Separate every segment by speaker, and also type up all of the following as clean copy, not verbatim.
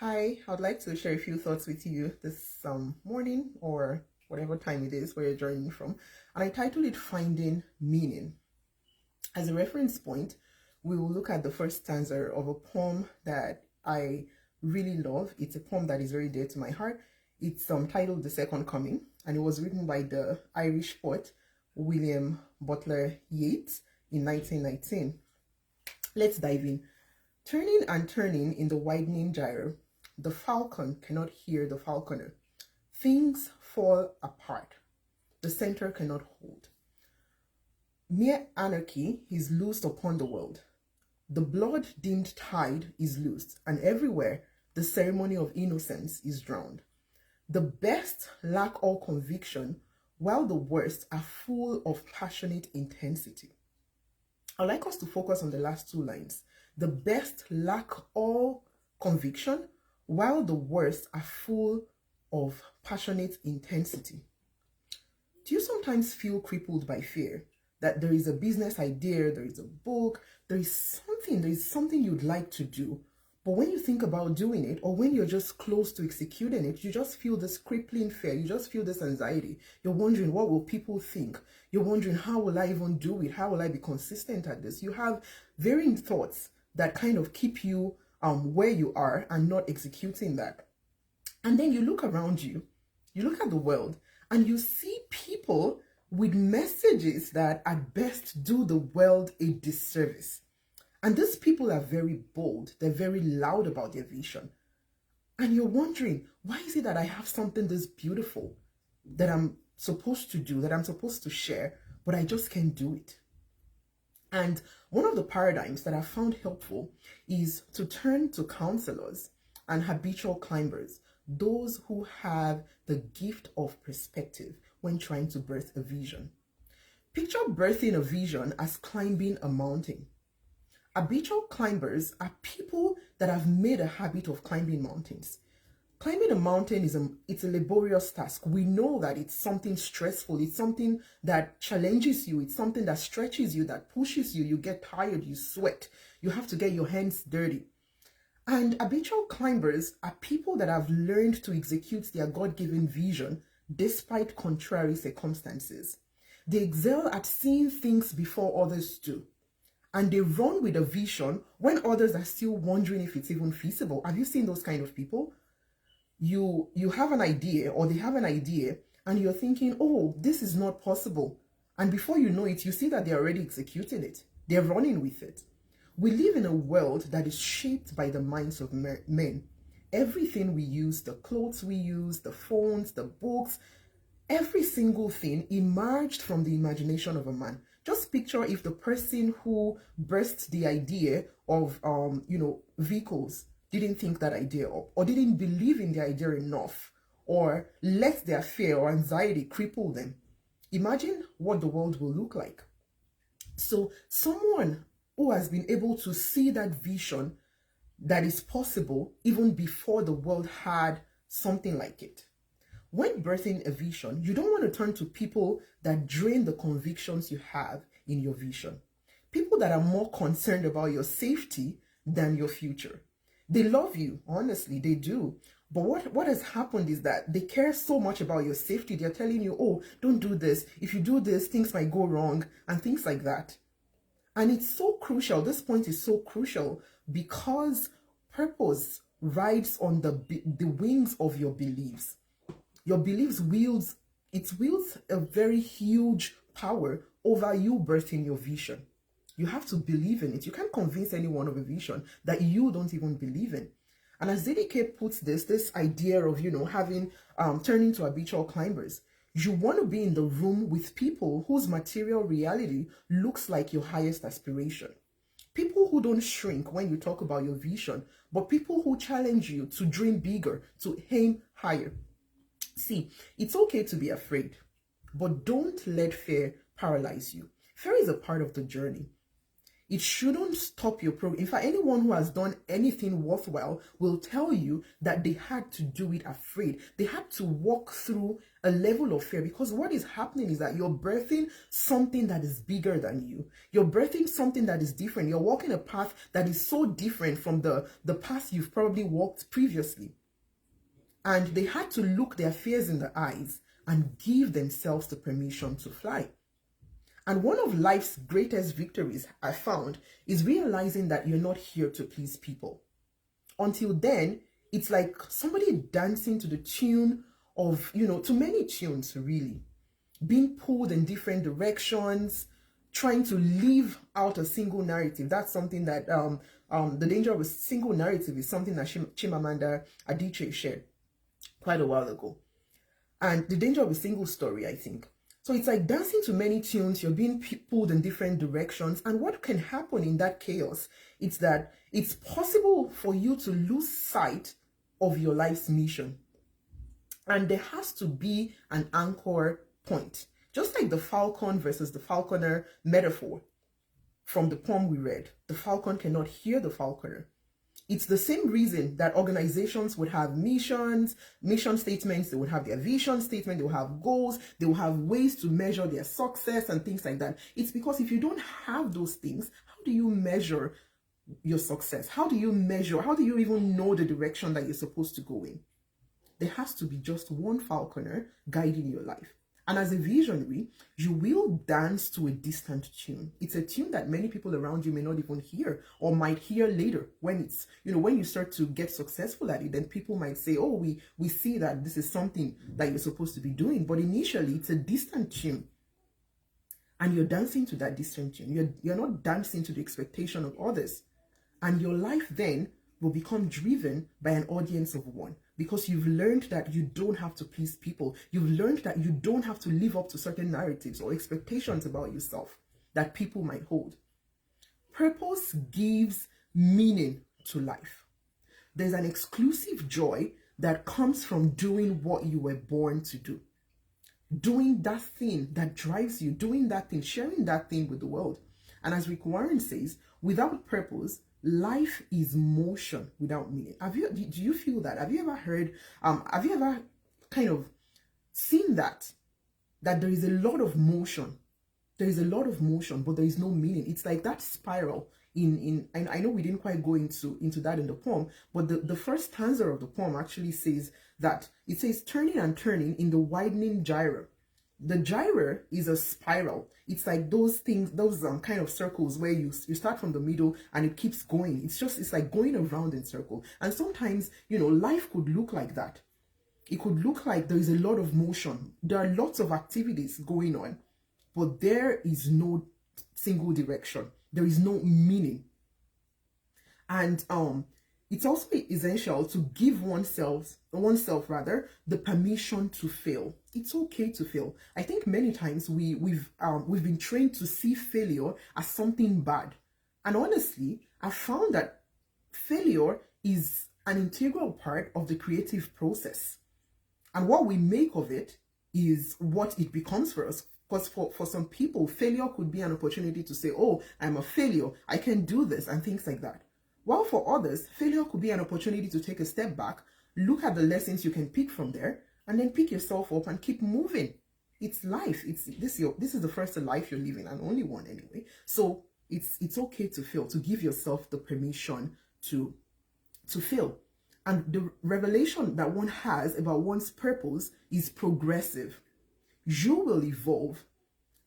Speaker 1: Hi, I'd like to share a few thoughts with you this morning or whatever time it is where you're joining me from. And I titled it Finding Meaning. As a reference point, we will look at the first stanza of a poem that I really love. It's a poem that is very dear to my heart. It's titled The Second Coming, and it was written by the Irish poet William Butler Yeats in 1919. Let's dive in. Turning and turning in the widening gyre, the falcon cannot hear the falconer. Things fall apart. The center cannot hold. Mere anarchy is loosed upon the world. The blood-dimmed tide is loosed, and everywhere the ceremony of innocence is drowned. The best lack all conviction, while the worst are full of passionate intensity. I'd like us to focus on the last two lines. The best lack all conviction, while the worst are full of passionate intensity. Do you sometimes feel crippled by fear that there is a business idea, there is a book, there is something you'd like to do, but when you think about doing it, or when you're just close to executing it, you just feel this crippling fear, you just feel this anxiety. You're wondering, what will people think? You're wondering, how will I even do it? How will I be consistent at this? You have varying thoughts that kind of keep you where you are and not executing that. And then you look around you, you look at the world, and you see people with messages that at best do the world a disservice. And these people are very bold. They're very loud about their vision. And you're wondering, why is it that I have something this beautiful that I'm supposed to do, that I'm supposed to share, but I just can't do it? And one of the paradigms that I found helpful is to turn to counselors and habitual climbers, those who have the gift of perspective when trying to birth a vision. Picture birthing a vision as climbing a mountain. Habitual climbers are people that have made a habit of climbing mountains. Climbing a mountain it's a laborious task. We know that it's something stressful. It's something that challenges you. It's something that stretches you, that pushes you. You get tired, you sweat. You have to get your hands dirty. And habitual climbers are people that have learned to execute their God-given vision despite contrary circumstances. They excel at seeing things before others do. And they run with a vision when others are still wondering if it's even feasible. Have you seen those kind of people? You have an idea, or they have an idea, and you're thinking, oh, this is not possible. And before you know it, you see that they're already executing it. They're running with it. We live in a world that is shaped by the minds of men. Everything we use, the clothes we use, the phones, the books, every single thing emerged from the imagination of a man. Just picture if the person who burst the idea of, vehicles didn't think that idea up, or didn't believe in the idea enough, or let their fear or anxiety cripple them. Imagine what the world will look like. So someone who has been able to see that vision that is possible even before the world had something like it. When birthing a vision, you don't want to turn to people that drain the convictions you have in your vision. People that are more concerned about your safety than your future. They love you, honestly, they do. But what has happened is that they care so much about your safety. They're telling you, oh, don't do this. If you do this, things might go wrong, and things like that. And it's so crucial. This point is so crucial because purpose rides on the wings of your beliefs. Your beliefs wields a very huge power over you birthing your vision. You have to believe in it. You can't convince anyone of a vision that you don't even believe in. And as ZDK puts this idea of, turning to habitual climbers, you want to be in the room with people whose material reality looks like your highest aspiration. People who don't shrink when you talk about your vision, but people who challenge you to dream bigger, to aim higher. See, it's okay to be afraid, but don't let fear paralyze you. Fear is a part of the journey. It shouldn't stop your progress. In fact, anyone who has done anything worthwhile will tell you that they had to do it afraid. They had to walk through a level of fear, because what is happening is that you're birthing something that is bigger than you. You're birthing something that is different. You're walking a path that is so different from the path you've probably walked previously. And they had to look their fears in the eyes and give themselves the permission to fly. And one of life's greatest victories, I found, is realizing that you're not here to please people. Until then, it's like somebody dancing to the tune of, to many tunes, really. Being pulled in different directions, trying to live out a single narrative. That's something that, the danger of a single narrative is something that Chimamanda Adichie shared quite a while ago. And the danger of a single story, I think. So it's like dancing to many tunes, you're being pulled in different directions. And what can happen in that chaos is that it's possible for you to lose sight of your life's mission. And there has to be an anchor point. Just like the falcon versus the falconer metaphor from the poem we read. The falcon cannot hear the falconer. It's the same reason that organizations would have missions, mission statements, they would have their vision statement, they will have goals, they will have ways to measure their success and things like that. It's because if you don't have those things, how do you measure your success? How do you even know the direction that you're supposed to go in? There has to be just one falconer guiding your life. And as a visionary, you will dance to a distant tune. It's a tune that many people around you may not even hear, or might hear later when it's, when you start to get successful at it, then people might say, oh, we see that this is something that you're supposed to be doing. But initially, it's a distant tune. And you're dancing to that distant tune. You're not dancing to the expectation of others. And your life then will become driven by an audience of one. Because you've learned that you don't have to please people. You've learned that you don't have to live up to certain narratives or expectations about yourself that people might hold. Purpose gives meaning to life. There's an exclusive joy that comes from doing what you were born to do. Doing that thing that drives you, doing that thing, sharing that thing with the world. And as Rick Warren says, without purpose, life is motion without meaning. Do you feel that? Have you ever heard, have you ever kind of seen that there is a lot of motion? There is a lot of motion, but there is no meaning. It's like that spiral I know we didn't quite go into that in the poem, but the first stanza of the poem actually says that, it says, turning and turning in the widening gyre. The gyre is a spiral. It's like those things, those kind of circles where you start from the middle and it keeps going. It's like going around in circle. And sometimes, life could look like that. It could look like there is a lot of motion. There are lots of activities going on, but there is no single direction. There is no meaning. And it's also essential to give oneself the permission to fail. It's okay to fail. I think many times we've been trained to see failure as something bad. And honestly, I found that failure is an integral part of the creative process. And what we make of it is what it becomes for us. Because for some people, failure could be an opportunity to say, oh, I'm a failure, I can do this, and things like that. While for others, failure could be an opportunity to take a step back, look at the lessons you can pick from there, and then pick yourself up and keep moving. It's life. This is the first life you're living, and only one anyway. So it's okay to fail, to give yourself the permission to fail. And the revelation that one has about one's purpose is progressive. You will evolve,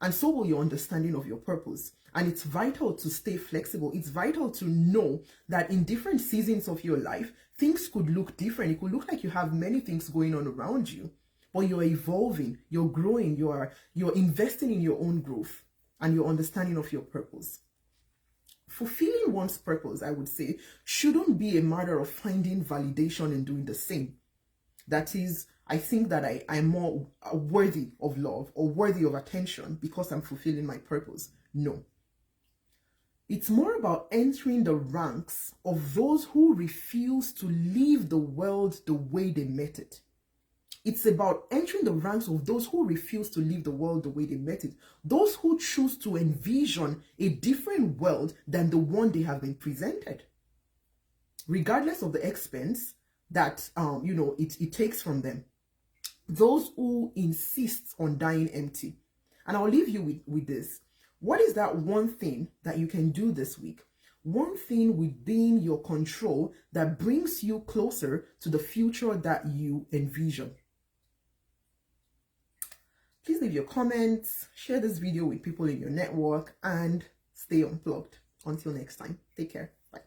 Speaker 1: and so will your understanding of your purpose. And it's vital to stay flexible. It's vital to know that in different seasons of your life, things could look different. It could look like you have many things going on around you, but you're evolving, you're growing, you're investing in your own growth and your understanding of your purpose. Fulfilling one's purpose, I would say, shouldn't be a matter of finding validation and doing the same. That is, I think that I'm more worthy of love or worthy of attention because I'm fulfilling my purpose. No. It's more about entering the ranks of those who refuse to leave the world the way they met it. It's about entering the ranks of those who refuse to live the world the way they met it. Those who choose to envision a different world than the one they have been presented, regardless of the expense that it takes from them. Those who insist on dying empty. And I'll leave you with this. What is that one thing that you can do this week? One thing within your control that brings you closer to the future that you envision. Please leave your comments, share this video with people in your network, and stay unplugged. Until next time, take care. Bye.